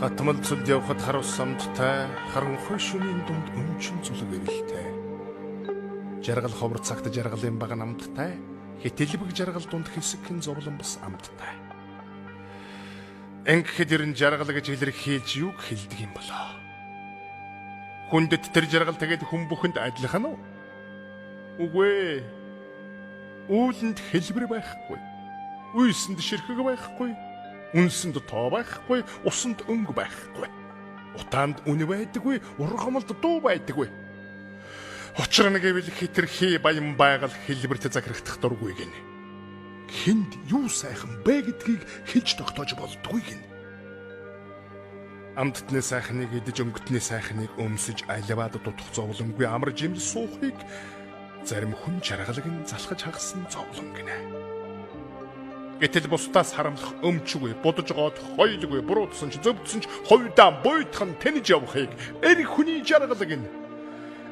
Хатмалцад явхад харуулсамдтай харанхуй шөнийн дунд өмчин зүлэг ирэлтэй. Жаргал ховор цагт жаргалын бага намттай хэтэлбэг жаргал дунд хэсэгхэн зовлон бас амттай. Энгхэд ирэн жаргал гэж илэрхийлж юуг хэлдэг юм болоо. Хүндэт тэр жаргал тэгээд хүн бүхэнд адилхан уу? Үгүй. Үүлэнд хэлбэр байхгүй. Үйсэнд ширхэг байхгүй. Үнсэнд тоо байхгүй, усанд өнгө байхгүй. Утаанд үн байдаггүй, ургамалд дуу байдаггүй. Учир нь гэвэл хитрхи баян байгаль хэлбэрт захирагдах дургүй гин. Хинд юу сайхан бэ гэдгийг хэлж тогтоож болдгүй гин. Амтны сайхныг идэж өнгөтний сайхныг өмсөж аливаад дутах зовлонгүй амар жимл суухыг зарим хүн жаргалыг нь залхаж хагасан зовлон гинэ. Гэтэл бусдаас харамлах өмчгүй, будаж гоод хойлгүй, буруутсан ч зөвдсөн ч хойдаа буйтхан тэнэж явахыг эр хүний жаргалаг нь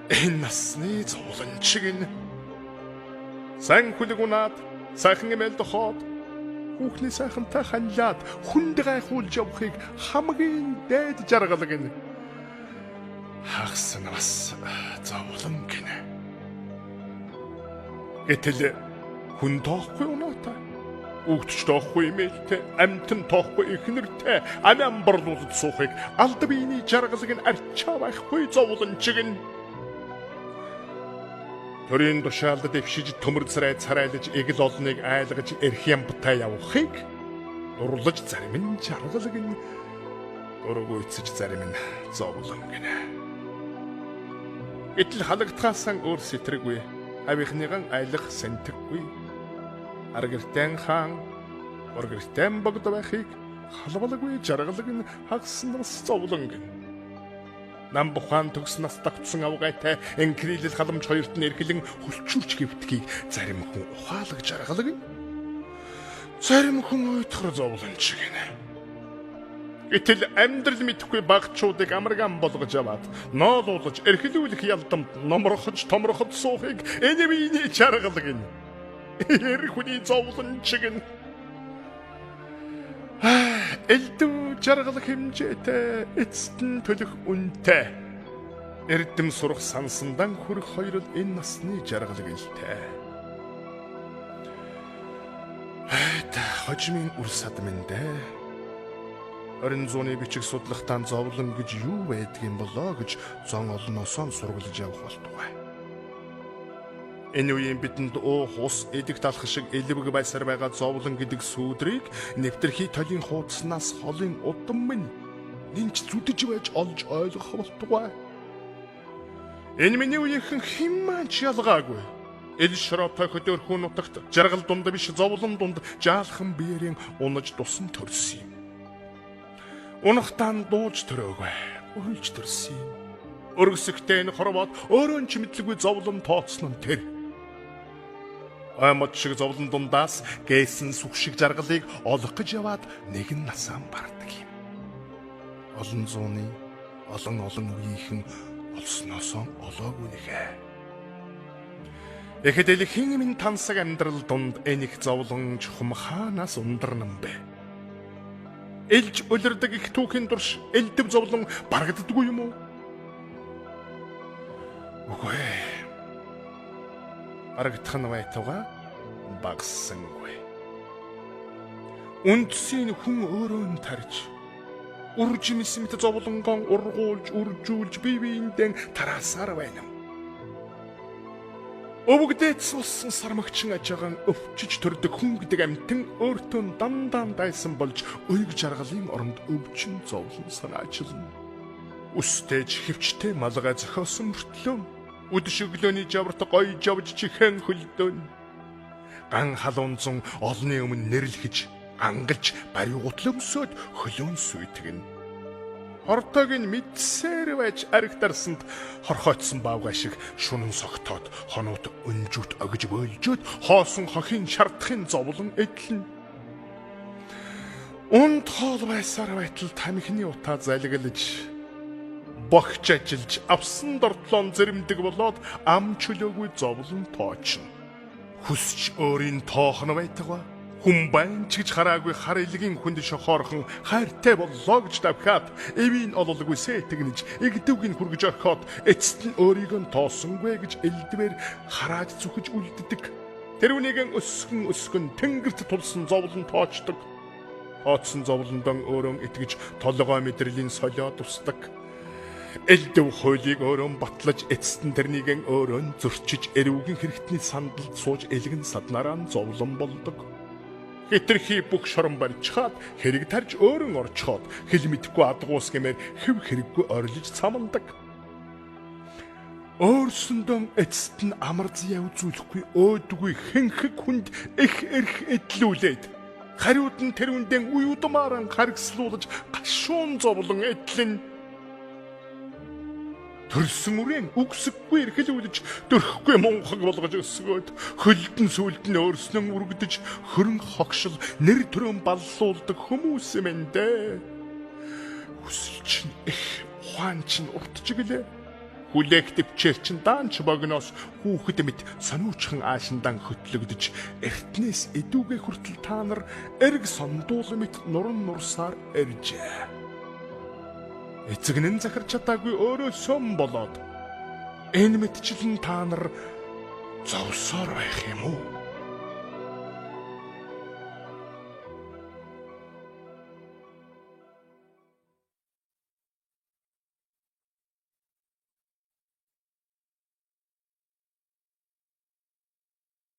энэ насны зовлончиг нь сан хүлэг унаад сайхан эмэл дохоод хүүхний сайхантай ханлаад хүнд гайхуулж явахыг хамгийн дээд жаргалаг нь хагсан бас зовлон гинэ. Гэтэл хүн тоохгүй унаатай. Үгтч тоохгүй имэлтэй, амтэн тоохгүй ихнэртэй, амян борлуулд суухыг алд биений жаргалыг нь арчаа байхгүй зовлончиг нь. Төрийн тушаалд дэвшиж төмөр царайлж эгэл олныг айлгаж эрх ямбтай явахыг дурлаж зарим нь жаргалыг нь дургуйцэж зарим нь зовлон гинэ. Гэтэл халагдхаасан өөр сэтрэггүй, авийнхныган айлах сэнтэггүй. Аргэртэн хаан, оргэртэн богд байхыг халбалаггүй жаргалаг нь хагсан нас зовлон гин. Нам бухаан төгс нас давтсан авгайтай энкрилэл халамж хоёрт нь эргэлэн хүлчүүрч гэвтгийг зарим хүн ухаалаг жаргалаг нь зарим хүн уйтгар зовлонч гинэ. Гэтэл амьдрал мэдхгүй багчуудыг амарган болгож аваад ноолуулж эрхлүүлэх ялдамт номрохож томроход суухыг энэ биений жаргалаг нь эр хүний зовлончиг нь элдв жаргалах хэмжээтэй эцэст нь төлөх үнэтэй эрдэм сурах сансандан хүрэх хоёрол энэ насны жаргалаг илтэй. Хожимын үр садмэндэ 20 бичиг судлахтан зовлон гэж юу байдгийм болоо гэж зон олноосоо сургалж явах болтугай. Энэ үеийн бидэнд уус эдэг талах шиг элбэг байсаар байгаа зовлон гэдэг сүудрийг нэвтэрхий толын хуудснаас холын удам минь нинч зүдэж байж олж ойлгох болтугай. Энэ миний үеийнхэн химмаач ялгаагүй. Эл шороотой хөдөөрхөн нутагт жаргал дунд биш зовлон дунд жаалхан биеэрийн унаж тусан төрсөн юм. Унахтан дууж төрөөгөө, уйлж төрсөн юм. Өргөсөхтэй энэ хоровоод өөрөө ч мэдлгүй зовлон тооцсон нь тэр. Аймад шиг зовлон дундаас гээсэн сүх шиг жаргалыг олох гэж яваад нэгэн насаан бардаг юм. Олон зууны олон үеийнхэн олсноосоо олоогүй нэхэ. Тэгэхэд элхийн минь тансаг амьдрал дунд энийг зовлон чухам хаанаас ундарнан бэ? Элж улирдаг их түүхийн турш элдэв зовлон барагддаггүй юм уу? Үгүй. Арагдах нь байтугай багсангүй. Үндсийн хүн өөрөө нь тарж уржимсэмт зовлонгон ургуулж үржүүлж биеиндээ тараасаар байна. Өвгдээц болсон сармагчин ажаагаан өвчж төрдөг хүн гэдэг амьтан өөртөө дандаа дайсан болж уйг жаргалын оронд өвчин зовлон санаачилна. Үстэж хөвчтэй малгай зохиосон мөртлөө үдшөглөөний жаврт гоё жавж чихэн хөлдөөн. Ган халуунзан олны өмнө нэрлэхэж, ангалж бариугутлаа өсөөд хөлөөн сүйтгэн. Хортойг нь мэдсээр байж аригтарсанд хорхойтсон баавгай шиг шунан согтоод хонууд өнжүүт огж бөөлжөөд хоосон хохин шардахын зовлон эдлэн. Унд хоол байсаар байтал тамхины утаа залгалж богч ажиллаж авсан дортлон зэрэмдэг болоод ам чөлөөгүй зовлон тоочно. Хүсч өөрийн тоохно байтугай Хүн байна ч гэж хараагүй хар илгийн хүнд шохоорхон хайртай боллоо гэж давхаад эвийн ололгүй сэтгнэж игдүүгийн хүргэж орхоод эцэст нь өөрийгөө тоосонгүй гэж элдвэр харааж зүхэж үлддэг. Тэрүүнийгэн өсгөн тэнгэрт тулсан зовлон тоочдог. Хоцсон зовлондон өөрөө итгэж толгой мэдрэлийн солио тусдаг. Элдв хойлыг өөрөө батлаж эцэст нь тэрнийгэн өөрөө зөрчиж эрүүгийн хэрэгтний сандалд сууж элгэн саднараа зовлон болдог. Хитрхи бүх шорон барьчихад хэрэг тарж өөрөн орчхоод хэл мэдхгүй адгуус гэмээр хэв хэрэггүй орилж цамандаг. Өөрсөндөө эцэст нь амар зяв зүйлхгүй өөдгүй хэнхэг хүнд их эрх эдлүүлээд хариуд нь тэрүүндээ уюудмааран харгслуулж гашуун зовлон эдлэн төрсөн үрэн үгсэхгүй эрхлүүлж дөрхгүй мунхаг болгож өсгөөд хөлдөн сүлдэн өөрснөө үргэж хөрөн хогшил нэр төрөн баллуулдаг хүмүүс юм дээ. Хүсэл чинь их ухаан чинь уртчиглээ. Хүлээх төвчээр чинь даанч богноос хүүхэд мэт сониучхан аашиндан хөтлөгдөж эртнээс эдүүгээ хүртэл та нар эрг сондуул мэт нуран нурсаар эржээ. Эцэгнэн захирч чадаагүй өөрөө сум болоод энэ мэтчлэн та нар зовсоор байх юм уу?